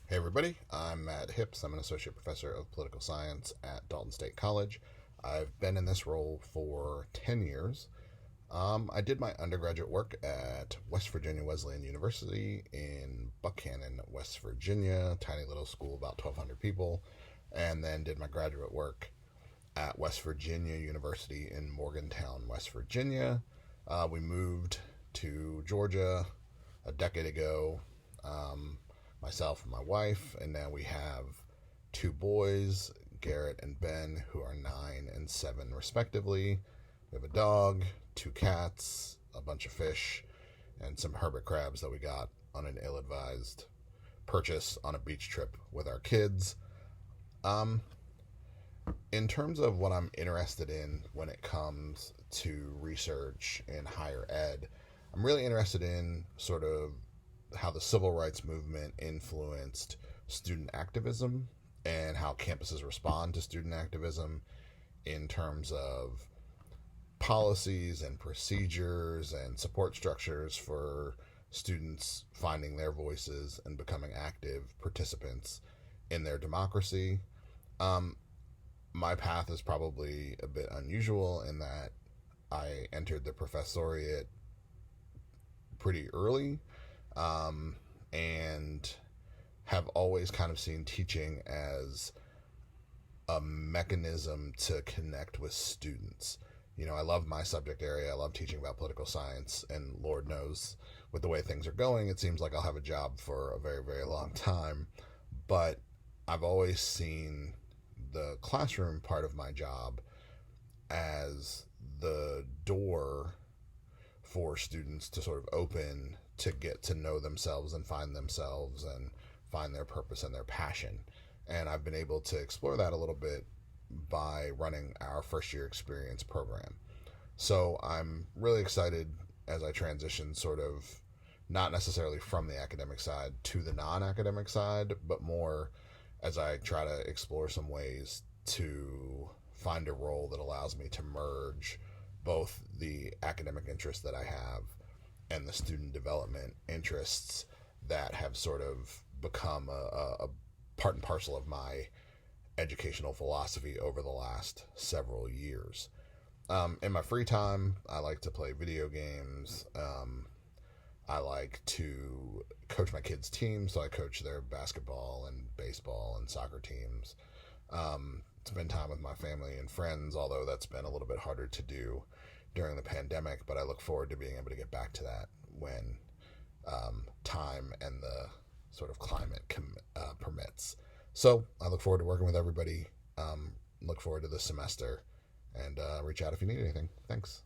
Hey everybody, I'm Matt Hips. I'm an associate professor of political science at Dalton State College. I've been in this role for 10 years. I did my undergraduate work at West Virginia Wesleyan University in Buckhannon, West Virginia, tiny little school, about 1,200 people, and then did my graduate work at West Virginia University in Morgantown, West Virginia. We moved to Georgia a decade ago. Myself and my wife, and now we have two boys, Garrett and Ben, who are 9 and 7 respectively. We have a dog, two cats, a bunch of fish, and some hermit crabs that we got on an ill-advised purchase on a beach trip with our kids. Um, in terms of what I'm interested in when it comes to research in higher ed, I'm really interested in sort of how the civil rights movement influenced student activism and how campuses respond to student activism in terms of policies and procedures and support structures for students finding their voices and becoming active participants in their democracy. Um, my path is probably a bit unusual in that I entered the professoriate pretty early, and have always kind of seen teaching as a mechanism to connect with students. I love my subject area. I love teaching about political science, and Lord knows, with the way things are going, it seems like I'll have a job for a very, very long time. But I've always seen the classroom part of my job as the door for students to sort of open to get to know themselves and find their purpose and their passion. And I've been able to explore that a little bit by running our first year experience program. So I'm really excited as I transition sort of not necessarily from the academic side to the non-academic side, but more as I try to explore some ways to find a role that allows me to merge both the academic interests that I have and the student development interests that have sort of become a part and parcel of my educational philosophy over the last several years. In my free time, I like to play video games. I like to coach my kids' teams, so I coach their basketball and baseball and soccer teams. Spend time with my family and friends, although that's been a little bit harder to do during the pandemic, but I look forward to being able to get back to that when time and the sort of climate permits. So I look forward to working with everybody. Look forward to this semester, and reach out if you need anything. Thanks.